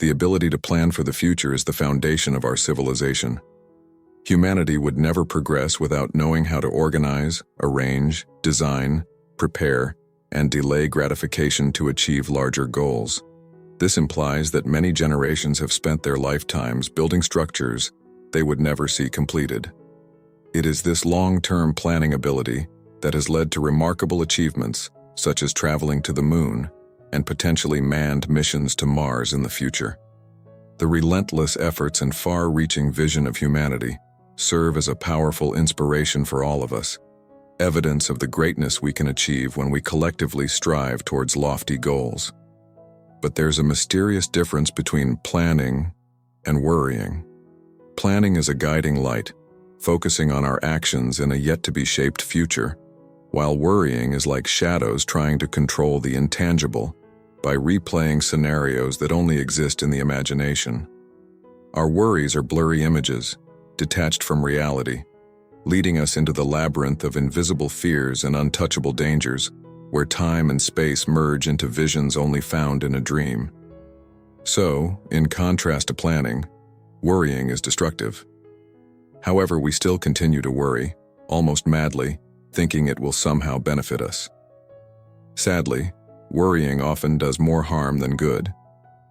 The ability to plan for the future is the foundation of our civilization. Humanity would never progress without knowing how to organize, arrange, design, prepare, and delay gratification to achieve larger goals. This implies that many generations have spent their lifetimes building structures they would never see completed. It is this long-term planning ability that has led to remarkable achievements, such as traveling to the moon and potentially manned missions to Mars in the future. The relentless efforts and far-reaching vision of humanity serve as a powerful inspiration for all of us, evidence of the greatness we can achieve when we collectively strive towards lofty goals. But there's a mysterious difference between planning and worrying. Planning is a guiding light, focusing on our actions in a yet-to-be-shaped future, while worrying is like shadows trying to control the intangible by replaying scenarios that only exist in the imagination. Our worries are blurry images, detached from reality, leading us into the labyrinth of invisible fears and untouchable dangers, where time and space merge into visions only found in a dream. So, in contrast to planning, worrying is destructive. However, we still continue to worry, almost madly, thinking it will somehow benefit us. Sadly, worrying often does more harm than good.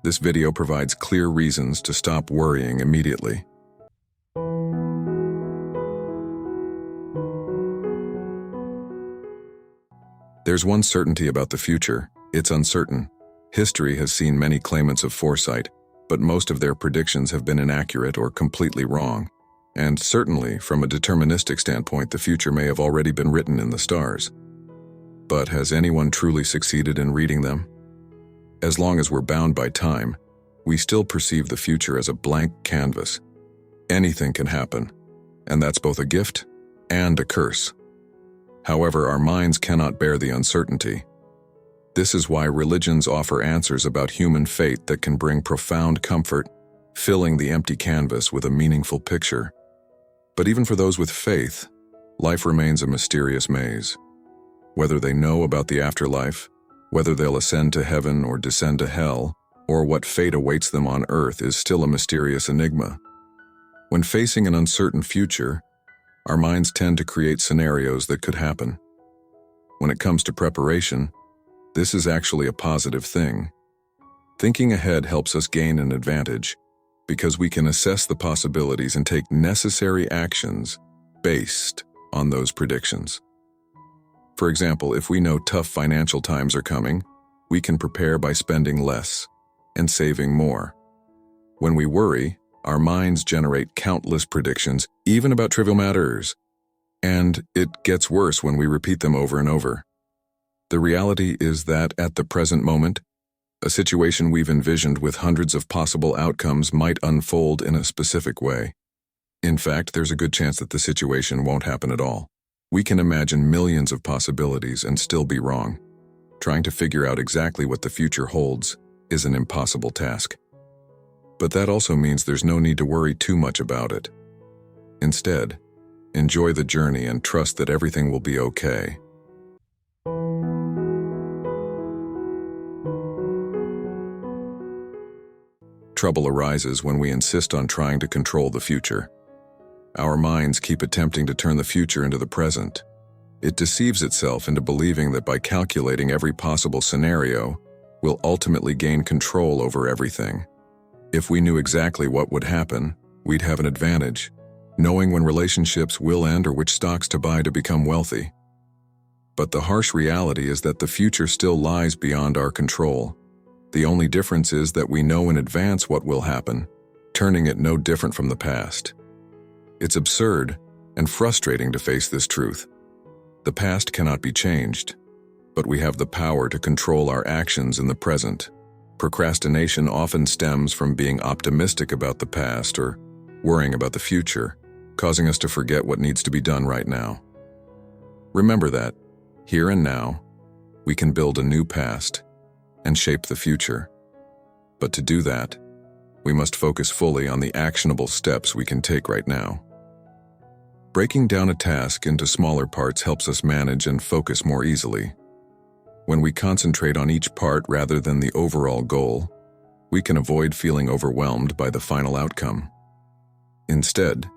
This video provides clear reasons to stop worrying immediately. There's one certainty about the future: it's uncertain. History has seen many claimants of foresight, but most of their predictions have been inaccurate or completely wrong. And certainly, from a deterministic standpoint, the future may have already been written in the stars. But has anyone truly succeeded in reading them? As long as we're bound by time, we still perceive the future as a blank canvas. Anything can happen, and that's both a gift and a curse. However, our minds cannot bear the uncertainty. This is why religions offer answers about human fate that can bring profound comfort, filling the empty canvas with a meaningful picture. But even for those with faith, life remains a mysterious maze. Whether they know about the afterlife, whether they'll ascend to heaven or descend to hell, or what fate awaits them on earth is still a mysterious enigma. When facing an uncertain future, our minds tend to create scenarios that could happen. When it comes to preparation, this is actually a positive thing. Thinking ahead helps us gain an advantage because we can assess the possibilities and take necessary actions based on those predictions. For example, if we know tough financial times are coming, we can prepare by spending less and saving more. When we worry, our minds generate countless predictions, even about trivial matters, and it gets worse when we repeat them over and over. The reality is that at the present moment, a situation we've envisioned with hundreds of possible outcomes might unfold in a specific way. In fact, there's a good chance that the situation won't happen at all. We can imagine millions of possibilities and still be wrong. Trying to figure out exactly what the future holds is an impossible task. But that also means there's no need to worry too much about it. Instead, enjoy the journey and trust that everything will be okay. Trouble arises when we insist on trying to control the future. Our minds keep attempting to turn the future into the present. It deceives itself into believing that by calculating every possible scenario, we'll ultimately gain control over everything. If we knew exactly what would happen, we'd have an advantage, knowing when relationships will end or which stocks to buy to become wealthy. But the harsh reality is that the future still lies beyond our control. The only difference is that we know in advance what will happen, turning it no different from the past. It's absurd and frustrating to face this truth. The past cannot be changed, but we have the power to control our actions in the present. Procrastination often stems from being optimistic about the past or worrying about the future, causing us to forget what needs to be done right now. Remember that, here and now, we can build a new past and shape the future. But to do that, we must focus fully on the actionable steps we can take right now. Breaking down a task into smaller parts helps us manage and focus more easily. When we concentrate on each part rather than the overall goal, we can avoid feeling overwhelmed by the final outcome. Instead,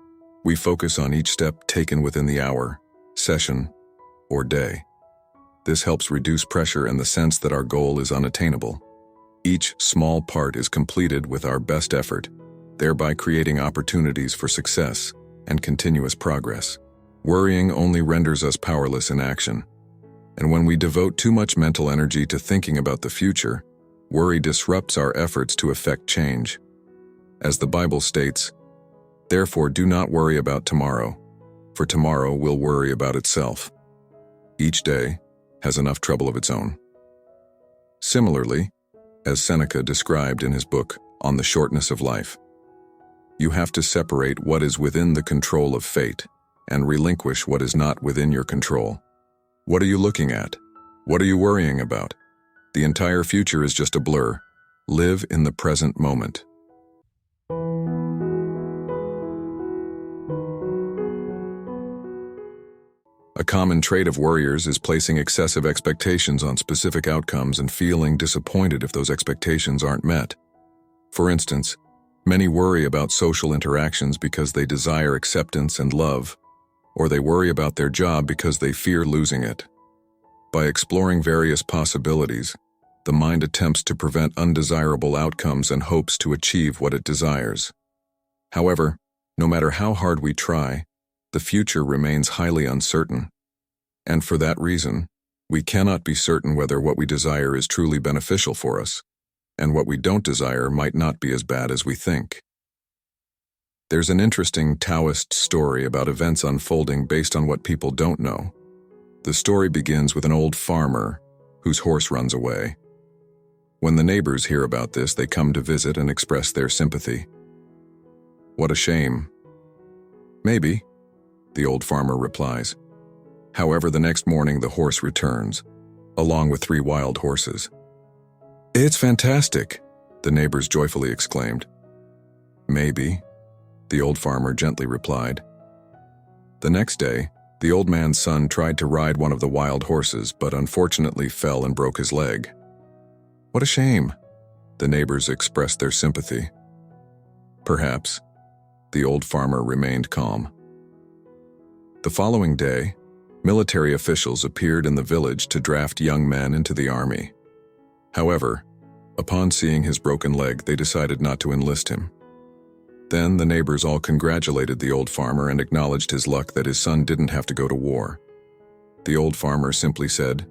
we focus on each step taken within the hour, session, or day. This helps reduce pressure and the sense that our goal is unattainable. Each small part is completed with our best effort, thereby creating opportunities for success and continuous progress. Worrying only renders us powerless in action. And when we devote too much mental energy to thinking about the future, worry disrupts our efforts to effect change. As the Bible states, "Therefore do not worry about tomorrow, for tomorrow will worry about itself." Each day has enough trouble of its own. Similarly, as Seneca described in his book On the Shortness of Life, you have to separate what is within the control of fate and relinquish what is not within your control. What are you looking at? What are you worrying about? The entire future is just a blur. Live in the present moment. A common trait of worriers is placing excessive expectations on specific outcomes and feeling disappointed if those expectations aren't met. For instance, many worry about social interactions because they desire acceptance and love, or they worry about their job because they fear losing it. By exploring various possibilities, the mind attempts to prevent undesirable outcomes and hopes to achieve what it desires. However, no matter how hard we try, the future remains highly uncertain. And for that reason, we cannot be certain whether what we desire is truly beneficial for us, and what we don't desire might not be as bad as we think. There's an interesting Taoist story about events unfolding based on what people don't know. The story begins with an old farmer whose horse runs away. When the neighbors hear about this, they come to visit and express their sympathy. "What a shame." "Maybe," the old farmer replies. However, the next morning the horse returns, along with 3 wild horses. "It's fantastic," the neighbors joyfully exclaimed. "Maybe," the old farmer gently replied. The next day, the old man's son tried to ride one of the wild horses, but unfortunately fell and broke his leg. "What a shame," the neighbors expressed their sympathy. "Perhaps," the old farmer remained calm. The following day, military officials appeared in the village to draft young men into the army. However, upon seeing his broken leg, they decided not to enlist him. Then the neighbors all congratulated the old farmer and acknowledged his luck that his son didn't have to go to war. The old farmer simply said,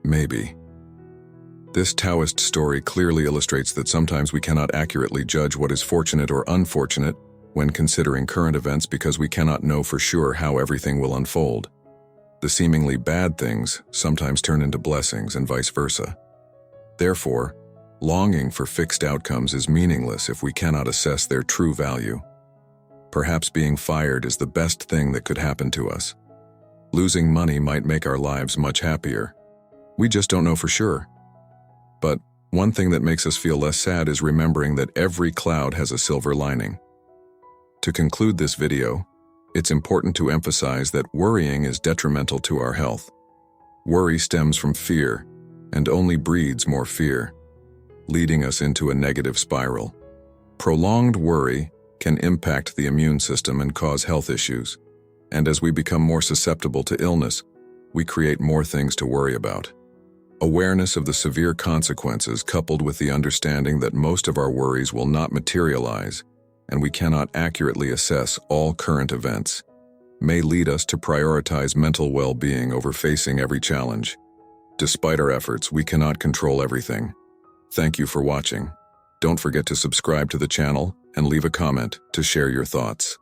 "Maybe." This Taoist story clearly illustrates that sometimes we cannot accurately judge what is fortunate or unfortunate when considering current events because we cannot know for sure how everything will unfold. The seemingly bad things sometimes turn into blessings and vice versa. Therefore, longing for fixed outcomes is meaningless if we cannot assess their true value. Perhaps being fired is the best thing that could happen to us. Losing money might make our lives much happier. We just don't know for sure. But one thing that makes us feel less sad is remembering that every cloud has a silver lining. To conclude this video, it's important to emphasize that worrying is detrimental to our health. Worry stems from fear and only breeds more fear, leading us into a negative spiral. Prolonged worry can impact the immune system and cause health issues. And as we become more susceptible to illness, we create more things to worry about. Awareness of the severe consequences, coupled with the understanding that most of our worries will not materialize, and we cannot accurately assess all current events, may lead us to prioritize mental well-being over facing every challenge. Despite our efforts, we cannot control everything. Thank you for watching. Don't forget to subscribe to the channel and leave a comment to share your thoughts.